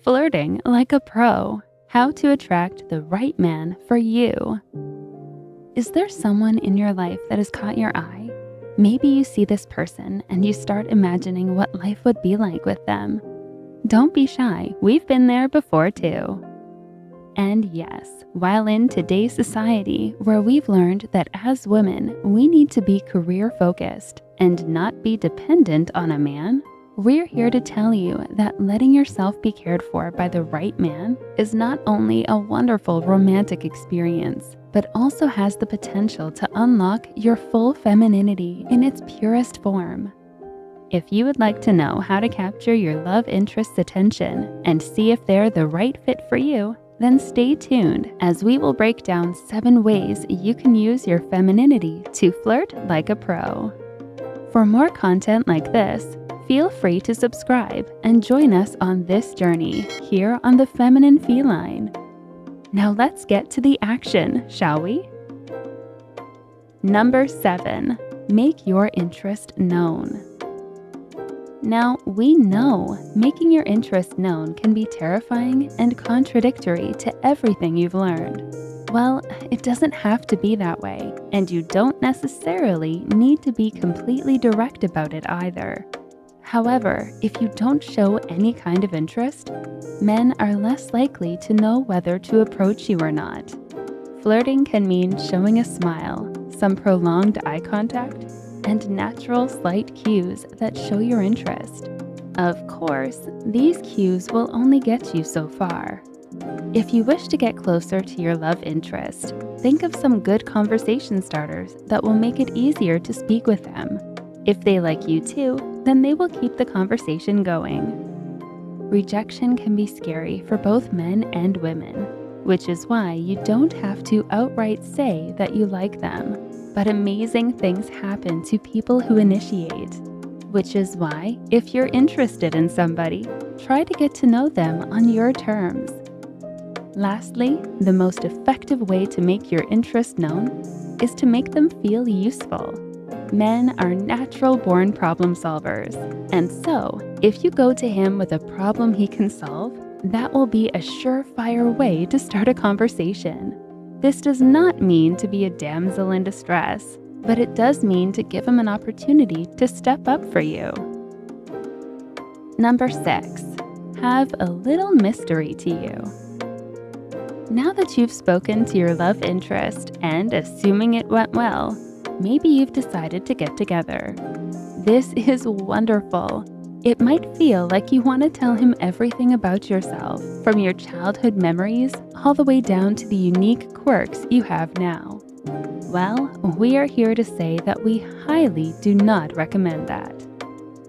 Flirting like a pro. How to attract the right man for you. Is there someone in your life that has caught your eye? Maybe you see this person and you start imagining what life would be like with them. Don't be shy, we've been there before too. And yes, while in today's society where we've learned that as women we need to be career focused and not be dependent on a man, we're here to tell you that letting yourself be cared for by the right man is not only a wonderful romantic experience, but also has the potential to unlock your full femininity in its purest form. If you would like to know how to capture your love interest's attention and see if they're the right fit for you, then stay tuned as we will break down 7 ways you can use your femininity to flirt like a pro. For more content like this, feel free to subscribe and join us on this journey here on the Feminine Feline. Now let's get to the action, shall we? Number 7, make your interest known. Now, we know making your interest known can be terrifying and contradictory to everything you've learned. Well, it doesn't have to be that way, and you don't necessarily need to be completely direct about it either. However, if you don't show any kind of interest, men are less likely to know whether to approach you or not. Flirting can mean showing a smile, some prolonged eye contact, and natural slight cues that show your interest. Of course, these cues will only get you so far. If you wish to get closer to your love interest, think of some good conversation starters that will make it easier to speak with them. If they like you too, then they will keep the conversation going. Rejection can be scary for both men and women, which is why you don't have to outright say that you like them. But amazing things happen to people who initiate, which is why, if you're interested in somebody, try to get to know them on your terms. Lastly, the most effective way to make your interest known is to make them feel useful. Men are natural-born problem solvers, and so, if you go to him with a problem he can solve, that will be a surefire way to start a conversation. This does not mean to be a damsel in distress, but it does mean to give him an opportunity to step up for you. Number 6, have a little mystery to you. Now that you've spoken to your love interest and assuming it went well, maybe you've decided to get together. This is wonderful. It might feel like you want to tell him everything about yourself, from your childhood memories all the way down to the unique quirks you have now. Well, we are here to say that we highly do not recommend that.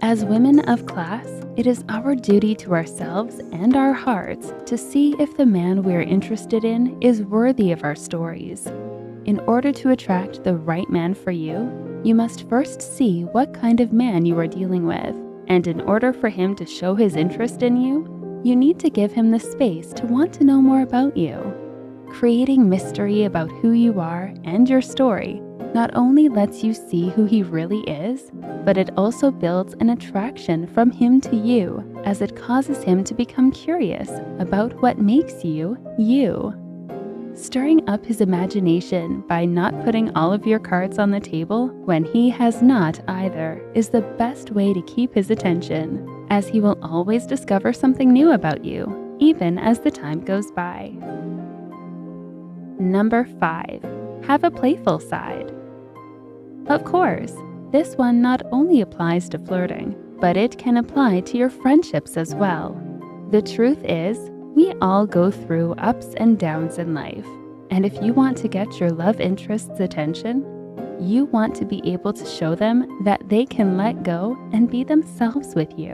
As women of class, it is our duty to ourselves and our hearts to see if the man we're interested in is worthy of our stories. In order to attract the right man for you, you must first see what kind of man you are dealing with. And in order for him to show his interest in you, you need to give him the space to want to know more about you. Creating mystery about who you are and your story not only lets you see who he really is, but it also builds an attraction from him to you, as it causes him to become curious about what makes you, you. Stirring up his imagination by not putting all of your cards on the table when he has not either is the best way to keep his attention, as he will always discover something new about you, even as the time goes by. Number 5, have a playful side. Of course, this one not only applies to flirting, but it can apply to your friendships as well. The truth is, we all go through ups and downs in life, and if you want to get your love interest's attention, you want to be able to show them that they can let go and be themselves with you.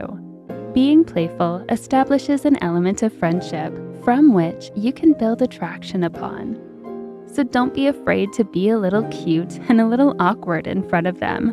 Being playful establishes an element of friendship from which you can build attraction upon. So don't be afraid to be a little cute and a little awkward in front of them.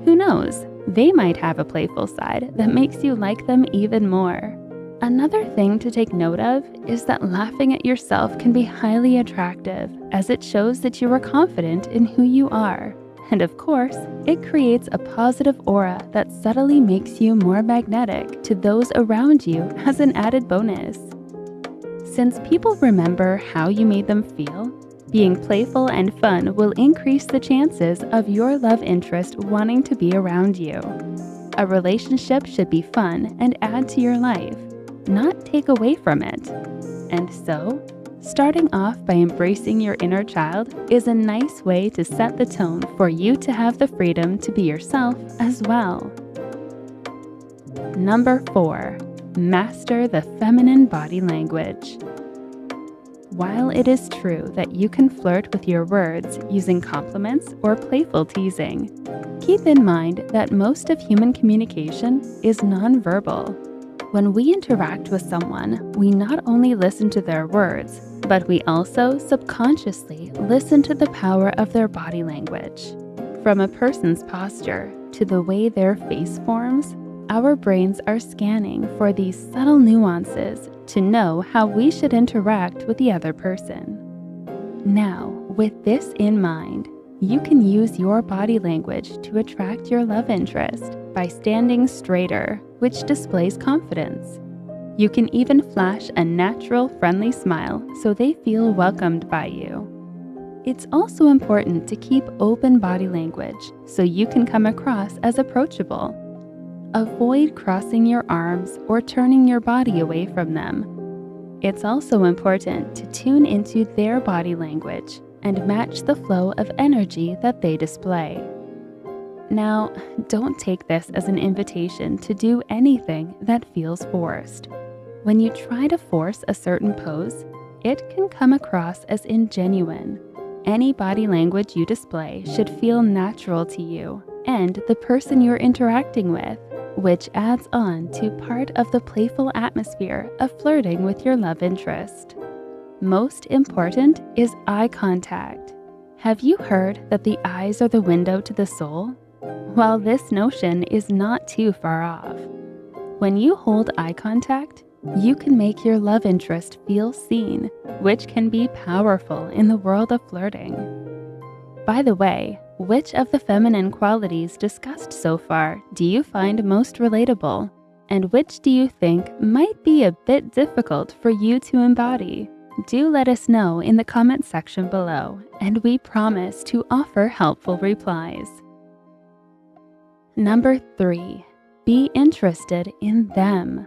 Who knows, they might have a playful side that makes you like them even more. Another thing to take note of is that laughing at yourself can be highly attractive, as it shows that you are confident in who you are, And of course, it creates a positive aura that subtly makes you more magnetic to those around you as an added bonus. Since people remember how you made them feel, being playful and fun will increase the chances of your love interest wanting to be around you. A relationship should be fun and add to your life, not take away from it. And so, starting off by embracing your inner child is a nice way to set the tone for you to have the freedom to be yourself as well. Number 4. Master the feminine body language. While it is true that you can flirt with your words using compliments or playful teasing, keep in mind that most of human communication is nonverbal. When we interact with someone, we not only listen to their words, but we also subconsciously listen to the power of their body language. From a person's posture to the way their face forms, our brains are scanning for these subtle nuances to know how we should interact with the other person. Now, with this in mind, you can use your body language to attract your love interest by standing straighter, which displays confidence. You can even flash a natural, friendly smile so they feel welcomed by you. It's also important to keep open body language so you can come across as approachable. Avoid crossing your arms or turning your body away from them. It's also important to tune into their body language and match the flow of energy that they display. Now, don't take this as an invitation to do anything that feels forced. When you try to force a certain pose, it can come across as ingenuine. Any body language you display should feel natural to you and the person you're interacting with, which adds on to part of the playful atmosphere of flirting with your love interest. Most important is eye contact. Have you heard that the eyes are the window to the soul? Well, this notion is not too far off. When you hold eye contact, you can make your love interest feel seen, which can be powerful in the world of flirting. By the way, which of the feminine qualities discussed so far do you find most relatable? And which do you think might be a bit difficult for you to embody? Do let us know in the comment section below, and we promise to offer helpful replies. Number 3. Be interested in them.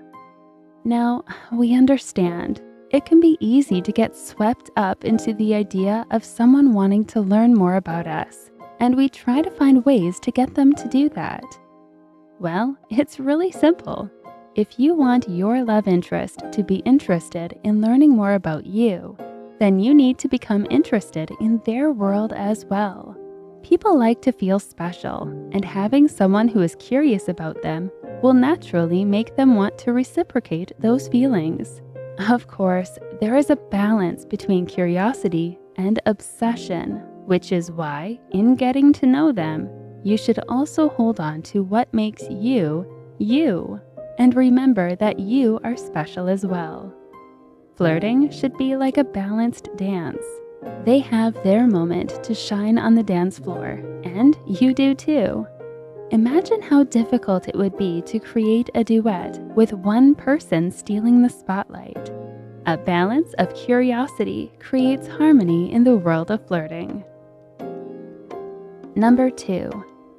Now, we understand. It can be easy to get swept up into the idea of someone wanting to learn more about us, and we try to find ways to get them to do that. Well, it's really simple. If you want your love interest to be interested in learning more about you, then you need to become interested in their world as well. People like to feel special, and having someone who is curious about them will naturally make them want to reciprocate those feelings. Of course, there is a balance between curiosity and obsession, which is why, in getting to know them, you should also hold on to what makes you, you, and remember that you are special as well. Flirting should be like a balanced dance. They have their moment to shine on the dance floor, and you do too. Imagine how difficult it would be to create a duet with one person stealing the spotlight. A balance of curiosity creates harmony in the world of flirting. Number 2.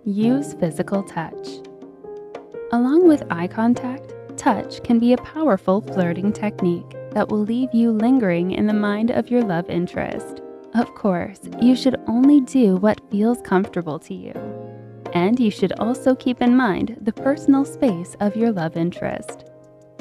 Use physical touch. Along with eye contact, touch can be a powerful flirting technique that will leave you lingering in the mind of your love interest. Of course, you should only do what feels comfortable to you. And you should also keep in mind the personal space of your love interest.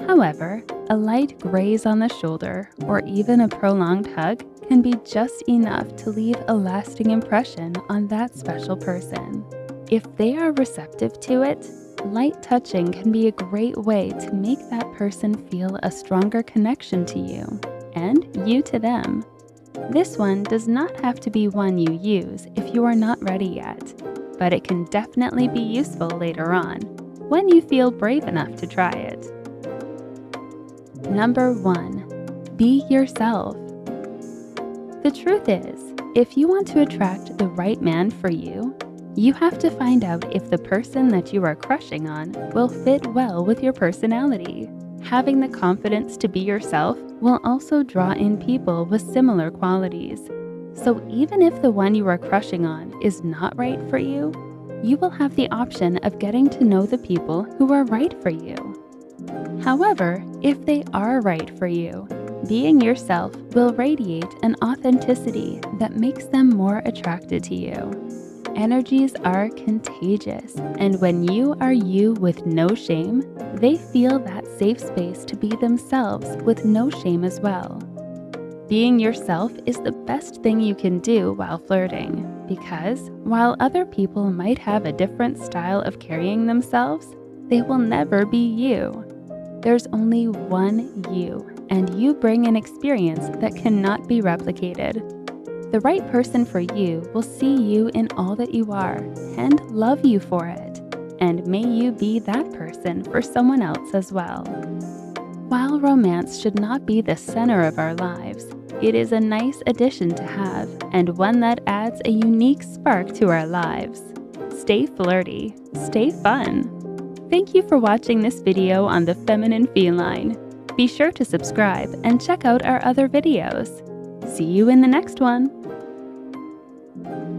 However, a light graze on the shoulder or even a prolonged hug can be just enough to leave a lasting impression on that special person. If they are receptive to it, light touching can be a great way to make that person feel a stronger connection to you, and you to them. This one does not have to be one you use if you are not ready yet, but it can definitely be useful later on, when you feel brave enough to try it. Number 1. Be yourself. The truth is, if you want to attract the right man for you, You have to find out if the person that you are crushing on will fit well with your personality. Having the confidence to be yourself will also draw in people with similar qualities. So even if the one you are crushing on is not right for you, you will have the option of getting to know the people who are right for you. However, if they are right for you, being yourself will radiate an authenticity that makes them more attracted to you. Energies are contagious, and when you are you with no shame, they feel that safe space to be themselves with no shame as well. Being yourself is the best thing you can do while flirting, because while other people might have a different style of carrying themselves, they will never be you. There's only one you, and you bring an experience that cannot be replicated. The right person for you will see you in all that you are and love you for it, and may you be that person for someone else as well. While romance should not be the center of our lives, it is a nice addition to have and one that adds a unique spark to our lives. Stay flirty, stay fun. Thank you for watching this video on the feminine feline. Be sure to subscribe and check out our other videos. See you in the next one.